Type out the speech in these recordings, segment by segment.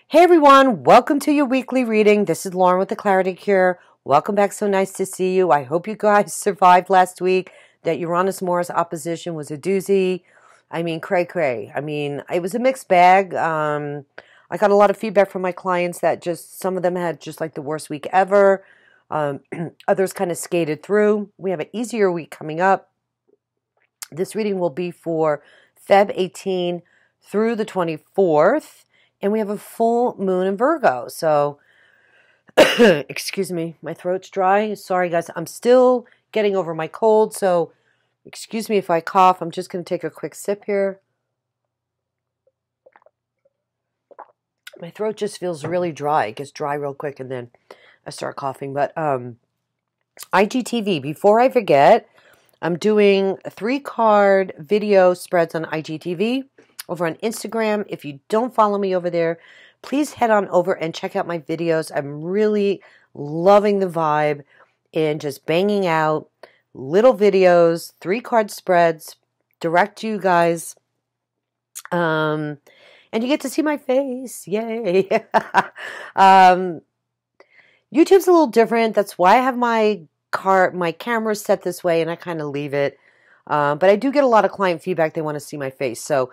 Hey everyone, welcome to your weekly reading. This is Lauren with the Clarity Cure. Welcome back. So nice to see you. I hope you guys survived last week. That Uranus-Mars opposition was a doozy. I mean, cray-cray. I mean, it was a mixed bag. I got a lot of feedback from my clients that just some of them had just like the worst week ever. Others kind of skated through. We have an easier week coming up. This reading will be for Feb 18 through the 24th. And we have a full moon in Virgo. So, excuse me, my throat's dry. Sorry, guys. I'm still getting over my cold. So, excuse me if I cough. I'm just going to take a quick sip here. My throat just feels really dry. It gets dry real quick and then I start coughing. But IGTV, before I forget, I'm doing 3-card video spreads on IGTV. Over on Instagram. If you don't follow me over there, please head on over and check out my videos. I'm really loving the vibe and just banging out little videos, 3-card spreads, direct to you guys. And you get to see my face. Yay. YouTube's a little different. That's why I have my camera set this way and I kind of leave it. But I do get a lot of client feedback. They want to see my face. So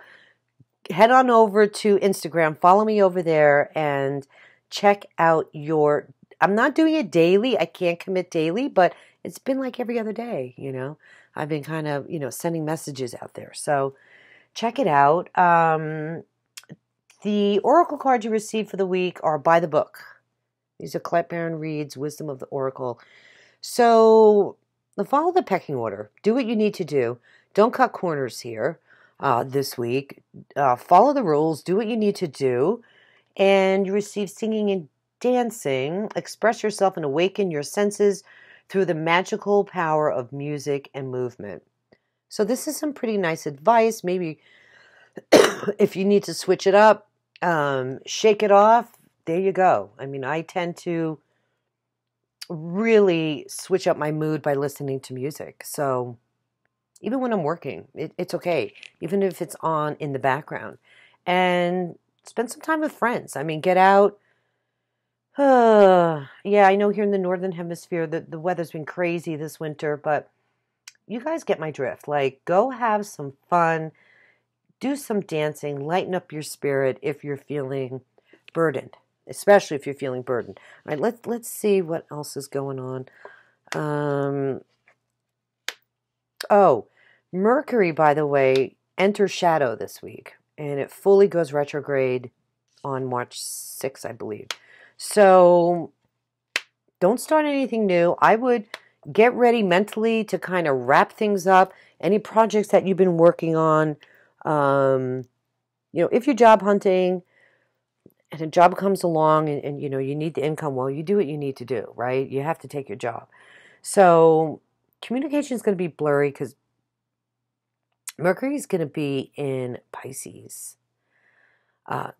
head on over to Instagram, follow me over there, and check out I'm not doing it daily. I can't commit daily, but it's been like every other day, you know. I've been kind of, sending messages out there. So check it out. The oracle cards you receive for the week are by the book. These are Colette Baron Reid's Wisdom of the Oracle. So follow the pecking order. Do what you need to do. Don't cut corners here. This week. Follow the rules, do what you need to do, and you receive singing and dancing. Express yourself and awaken your senses through the magical power of music and movement. So this is some pretty nice advice. Maybe if you need to switch it up, shake it off, there you go. I mean, I tend to really switch up my mood by listening to music. So even when I'm working, it's okay. Even if it's on in the background. And spend some time with friends. I mean, get out. Yeah, I know here in the Northern Hemisphere that the weather's been crazy this winter, but you guys get my drift. Like, go have some fun. Do some dancing. Lighten up your spirit if you're feeling burdened. Especially if you're feeling burdened. All right, let's see what else is going on. Oh, Mercury, by the way, enters shadow this week, and it fully goes retrograde on March 6th, I believe. So don't start anything new. I would get ready mentally to kind of wrap things up. Any projects that you've been working on, if you're job hunting and a job comes along and you need the income, well, you do what you need to do, right? You have to take your job. So communication is going to be blurry because Mercury is going to be in Pisces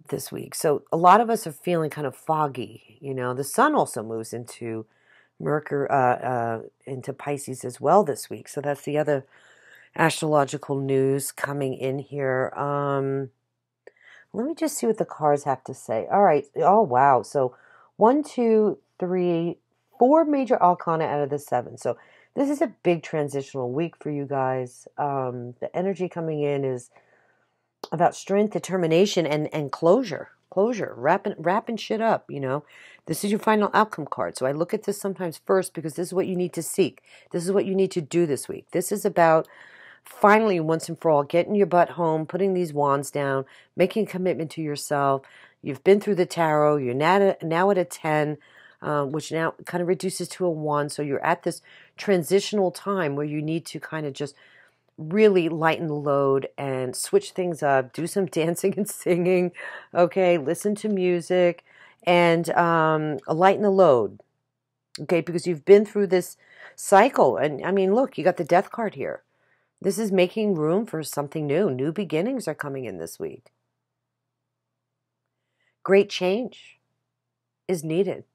this week. So a lot of us are feeling kind of foggy. The sun also moves into Mercury, into Pisces as well this week. So that's the other astrological news coming in here. Let me just see what the cards have to say. All right. Oh, wow. So 1, 2, 3, 4 major arcana out of the 7. So this is a big transitional week for you guys. The energy coming in is about strength, determination, and closure. Closure, wrapping shit up, This is your final outcome card. So I look at this sometimes first because this is what you need to seek. This is what you need to do this week. This is about finally, once and for all, getting your butt home, putting these wands down, making a commitment to yourself. You've been through the tarot. You're now at a 10. Which now kind of reduces to a 1. So you're at this transitional time where you need to kind of just really lighten the load and switch things up, do some dancing and singing, okay, listen to music, and lighten the load, okay, because you've been through this cycle. And I mean, look, you got the Death card here. This is making room for something new. New beginnings are coming in this week. Great change is needed.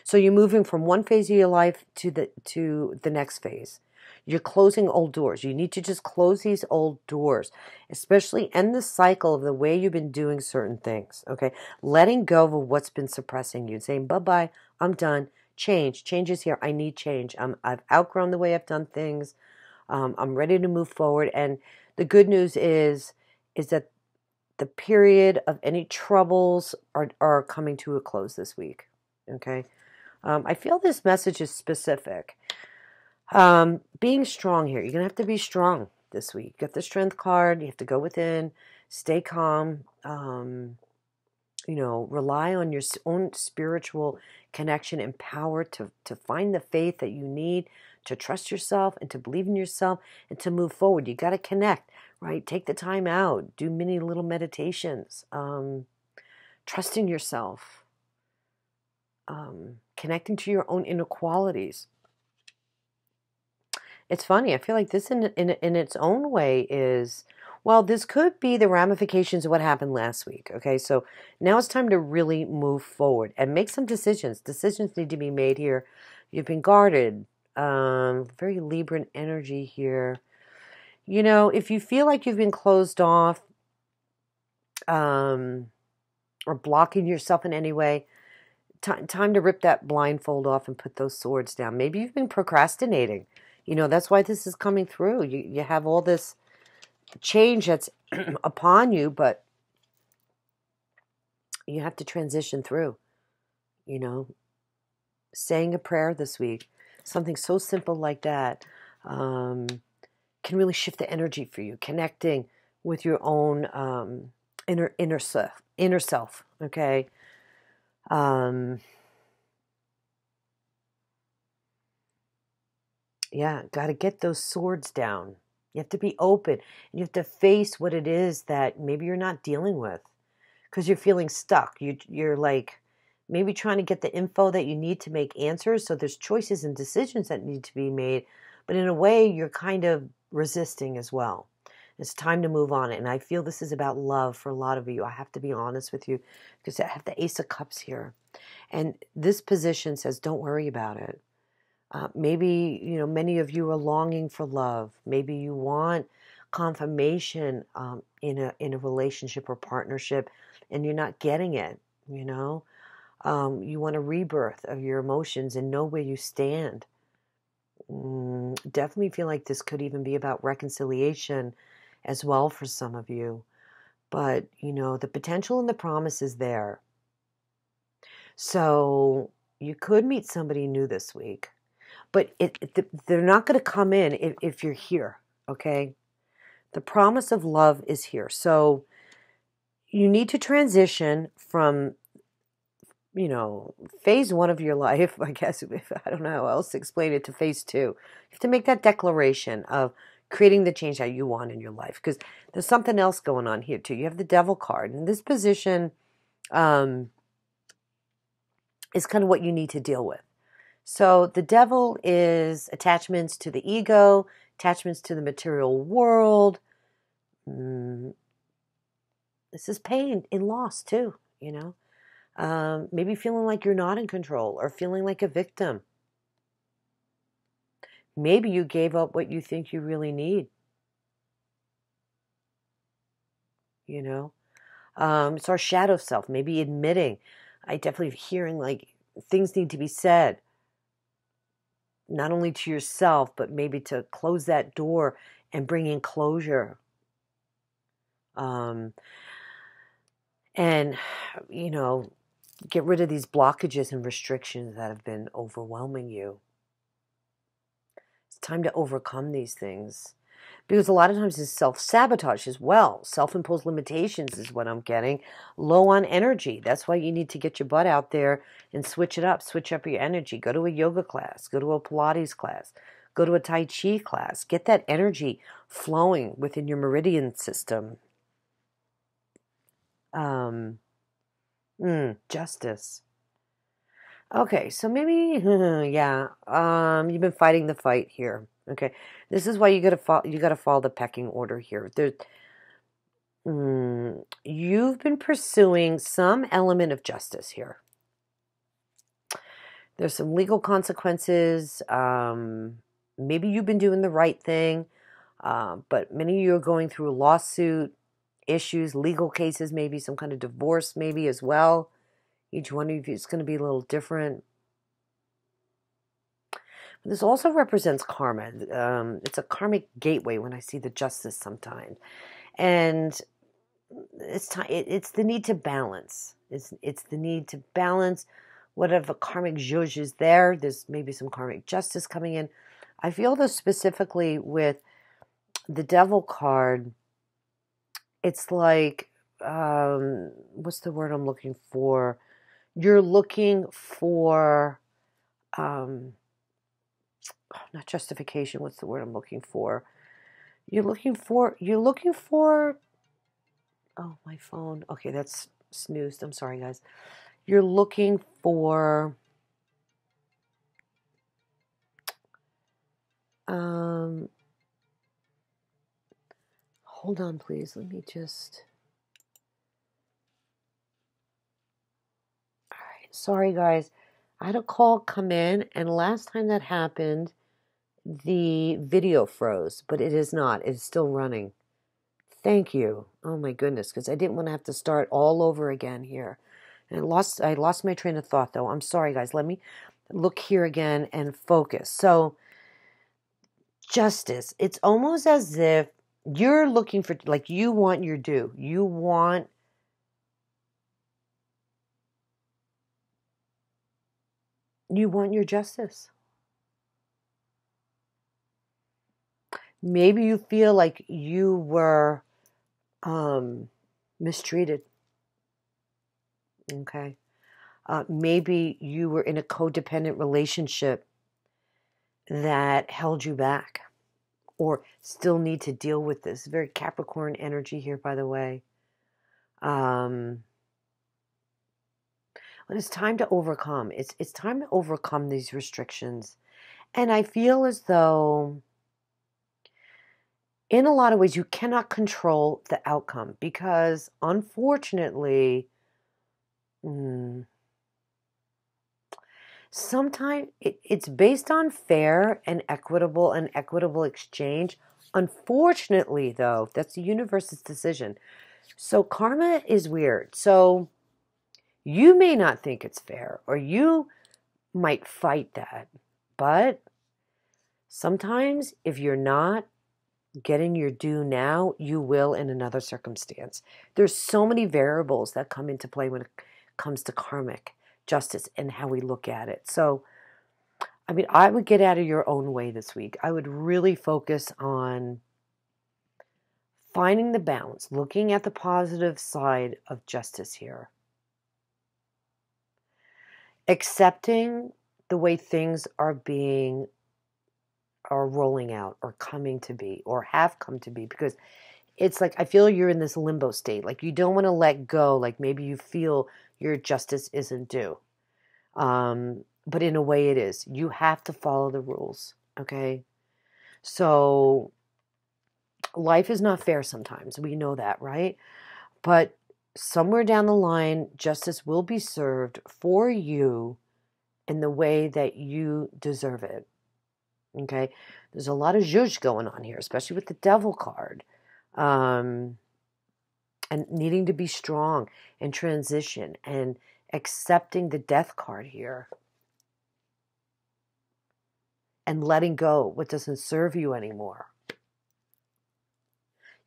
So you're moving from one phase of your life to the next phase. You're closing old doors. You need to just close these old doors, especially end the cycle of the way you've been doing certain things, okay? Letting go of what's been suppressing you, saying, bye-bye, I'm done. Change. Change is here. I need change. I've outgrown the way I've done things. I'm ready to move forward. And the good news is that the period of any troubles are coming to a close this week, okay? I feel this message is specific. Being strong here. You're going to have to be strong this week. Get the strength card. You have to go within, stay calm, rely on your own spiritual connection and power to find the faith that you need to trust yourself and to believe in yourself and to move forward. You got to connect, right? Take the time out. Do many little meditations. Trusting yourself. Connecting to your own inner qualities. It's funny. I feel like this in its own way is, well, this could be the ramifications of what happened last week. Okay, so now it's time to really move forward and make some decisions. Decisions need to be made here. You've been guarded. Very Libran energy here. If you feel like you've been closed off, or blocking yourself in any way, time to rip that blindfold off and put those swords down. Maybe you've been procrastinating. That's why this is coming through. You have all this change that's upon you, but you have to transition through. Saying a prayer this week, something so simple like that, can really shift the energy for you. Connecting with your own inner self. Okay. Yeah, got to get those swords down. You have to be open. You have to face what it is that maybe you're not dealing with because you're feeling stuck. You're like maybe trying to get the info that you need to make answers. So there's choices and decisions that need to be made. But in a way, you're kind of resisting as well. It's time to move on. And I feel this is about love for a lot of you. I have to be honest with you because I have the Ace of Cups here. And this position says, don't worry about it. Maybe, many of you are longing for love. Maybe you want confirmation in a relationship or partnership, and you're not getting it, You want a rebirth of your emotions and know where you stand. Definitely feel like this could even be about reconciliation as well for some of you. But, the potential and the promise is there. So you could meet somebody new this week. But they're not going to come in if you're here, okay? The promise of love is here. So you need to transition from, phase 1 of your life, I guess, I don't know how else to explain it, to phase 2. You have to make that declaration of creating the change that you want in your life because there's something else going on here too. You have the Devil card. And this position is kind of what you need to deal with. So the Devil is attachments to the ego, attachments to the material world. This is pain and loss too, Maybe feeling like you're not in control or feeling like a victim. Maybe you gave up what you think you really need. It's our shadow self, maybe admitting. I definitely hearing like things need to be said. Not only to yourself, but maybe to close that door and bring in closure. And, get rid of these blockages and restrictions that have been overwhelming you. It's time to overcome these things. Because a lot of times it's self-sabotage as well. Self-imposed limitations is what I'm getting. Low on energy. That's why you need to get your butt out there and switch it up. Switch up your energy. Go to a yoga class. Go to a Pilates class. Go to a Tai Chi class. Get that energy flowing within your meridian system. Justice. Okay, so maybe, yeah, you've been fighting the fight here. Okay, this is why you gotta follow the pecking order here. You've been pursuing some element of justice here. There's some legal consequences. maybe you've been doing the right thing, but many of you are going through a lawsuit, issues, legal cases, maybe some kind of divorce, maybe as well. Each one of you is going to be a little different. But this also represents karma. It's a karmic gateway when I see the justice sometimes. And it's the need to balance. It's the need to balance whatever karmic zhuzh is there. There's maybe some karmic justice coming in. I feel this specifically with the devil card. It's like, what's the word I'm looking for? You're looking for, not justification. What's the word I'm looking for? You're looking for, oh, my phone. Okay, that's snoozed. I'm sorry, guys. You're looking for, hold on, please. Let me just, all right. Sorry, guys. I had a call come in, and last time that happened, the video froze, but it is not. It's still running. Thank you. Oh my goodness, because I didn't want to have to start all over again here. And I lost my train of thought, though. I'm sorry, guys. Let me look here again and focus. So, justice. It's almost as if you're looking for, like, you want your due. You want your justice. Maybe you feel like you were mistreated. Okay. Maybe you were in a codependent relationship that held you back, or still need to deal with this. Very Capricorn energy here, by the way. But it's time to overcome. It's time to overcome these restrictions. And I feel as though, in a lot of ways, you cannot control the outcome because, unfortunately, sometimes it's based on fair and equitable exchange. Unfortunately, though, that's the universe's decision. So karma is weird. So you may not think it's fair, or you might fight that. But sometimes if you're not getting your due now, you will in another circumstance. There's so many variables that come into play when it comes to karmic justice and how we look at it. So, I mean, I would get out of your own way this week. I would really focus on finding the balance, looking at the positive side of justice here. Accepting the way things are rolling out, or coming to be, or have come to be, because it's like I feel you're in this limbo state. Like you don't want to let go. Like maybe you feel your justice isn't due. But in a way it is. You have to follow the rules. Okay? So life is not fair sometimes. We know that, right? But somewhere down the line, justice will be served for you in the way that you deserve it. Okay? There's a lot of zhuzh going on here, especially with the devil card. And needing to be strong and transition and accepting the death card here. And letting go what doesn't serve you anymore. You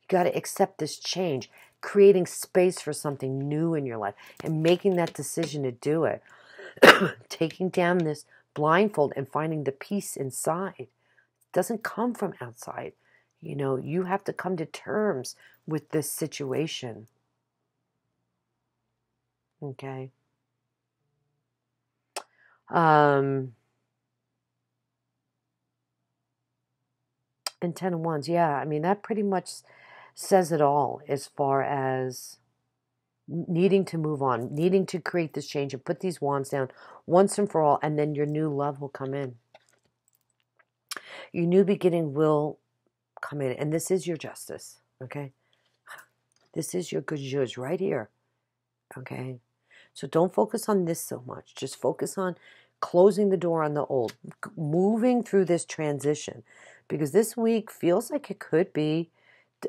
got to accept this change, creating space for something new in your life and making that decision to do it. Taking down this blindfold and finding the peace inside. It doesn't come from outside. You know, you have to come to terms with this situation. Okay. And 10 of Wands, yeah, I mean, that pretty much says it all as far as needing to move on, needing to create this change and put these wands down once and for all, and then your new love will come in. Your new beginning will come in, and this is your justice, okay? This is your good judge right here, okay? So don't focus on this so much. Just focus on closing the door on the old, moving through this transition, because this week feels like it could be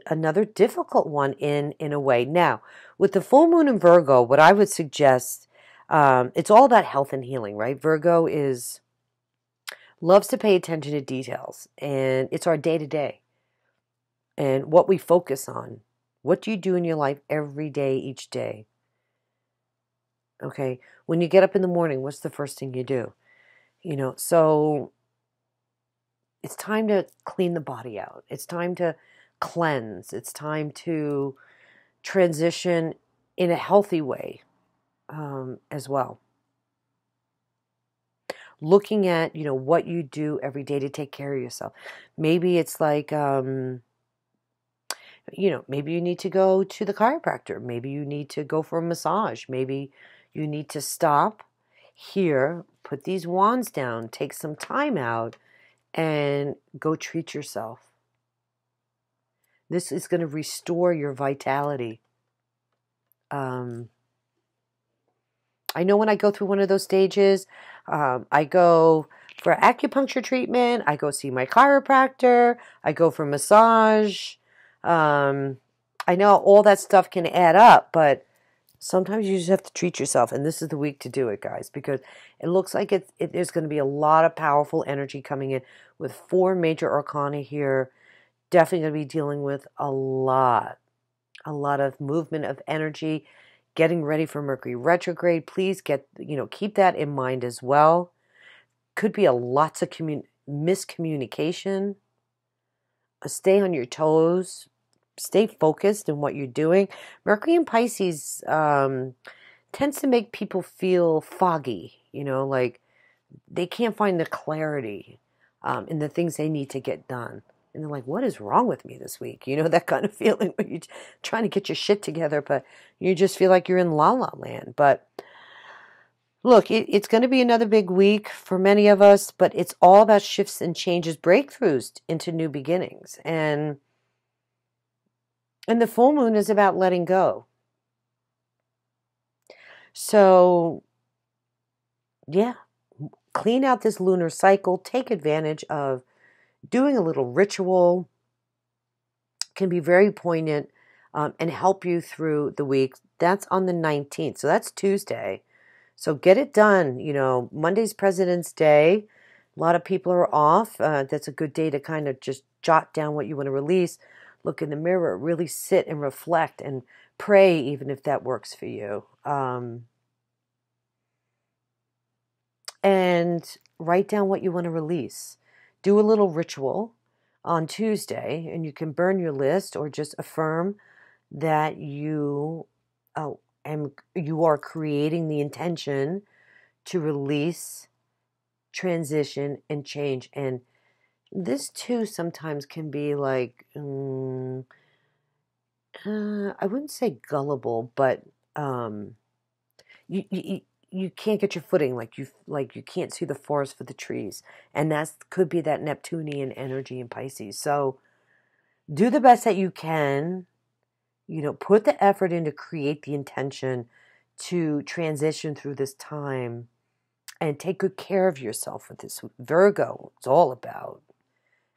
another difficult one in a way. Now, with the full moon in Virgo, what I would suggest, it's all about health and healing, right? Virgo loves to pay attention to details, and it's our day to day and what we focus on. What do you do in your life every day, each day? Okay, when you get up in the morning, what's the first thing you do? So it's time to clean the body out. It's time to cleanse. It's time to transition in a healthy way as well. Looking at, what you do every day to take care of yourself. Maybe it's like, maybe you need to go to the chiropractor. Maybe you need to go for a massage. Maybe you need to stop here, put these wands down, take some time out, and go treat yourself. This is going to restore your vitality. I know when I go through one of those stages, I go for acupuncture treatment, I go see my chiropractor, I go for massage. I know all that stuff can add up, but sometimes you just have to treat yourself, and this is the week to do it, guys, because it looks like there's going to be a lot of powerful energy coming in with 4 major arcana here. Definitely going to be dealing with a lot of movement of energy, getting ready for Mercury retrograde. Please keep that in mind as well. Could be lots of miscommunication. Stay on your toes. Stay focused in what you're doing. Mercury in Pisces tends to make people feel foggy, like they can't find the clarity in the things they need to get done. And they're like, what is wrong with me this week? That kind of feeling when you're trying to get your shit together, but you just feel like you're in la la land. But look, it's going to be another big week for many of us, but it's all about shifts and changes, breakthroughs into new beginnings. And the full moon is about letting go. So, yeah, clean out this lunar cycle. Take advantage of doing a little ritual. Can be very poignant and help you through the week. That's on the 19th. So that's Tuesday. So get it done. Monday's President's Day. A lot of people are off. That's a good day to kind of just jot down what you want to release. Look in the mirror, really sit and reflect and pray, even if that works for you. And write down what you want to release. Do a little ritual on Tuesday, and you can burn your list or just affirm that you are creating the intention to release, transition, and change. And this too sometimes can be like, I wouldn't say gullible, but you can't get your footing, like you can't see the forest for the trees, and that could be that Neptunian energy in Pisces. So do the best that you can. Put the effort in to create the intention to transition through this time, and take good care of yourself with this. Virgo, it's all about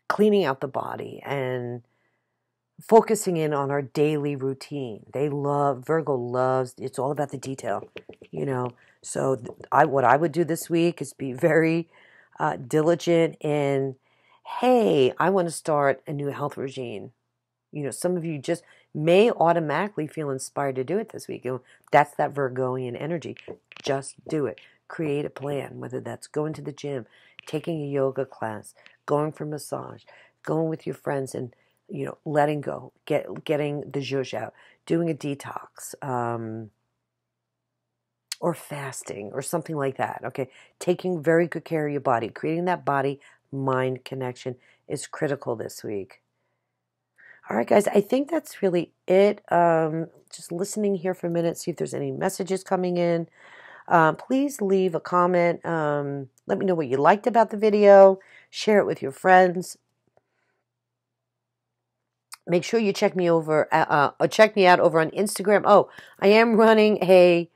cleaning out the body and focusing in on our daily routine. Virgo loves, it's all about the detail, So what I would do this week is be very diligent in, hey, I want to start a new health regime. Some of you just may automatically feel inspired to do it this week. That's that Virgoian energy. Just do it. Create a plan, whether that's going to the gym, taking a yoga class, going for massage, going with your friends and, letting go, getting the zhuzh out, doing a detox, or fasting or something like that. Okay. Taking very good care of your body, creating that body-mind connection is critical this week. All right, guys, I think that's really it. Just listening here for a minute, see if there's any messages coming in. Please leave a comment. Let me know what you liked about the video. Share it with your friends. Make sure you check me out over on Instagram. Oh, I am running a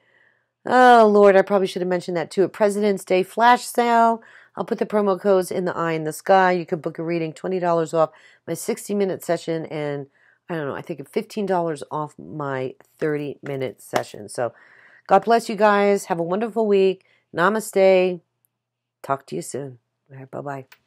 Oh, Lord, I probably should have mentioned that too. A President's Day flash sale. I'll put the promo codes in the eye in the sky. You could book a reading, $20 off my 60-minute session, and I don't know, I think $15 off my 30-minute session. So God bless you guys. Have a wonderful week. Namaste. Talk to you soon. All right, bye-bye.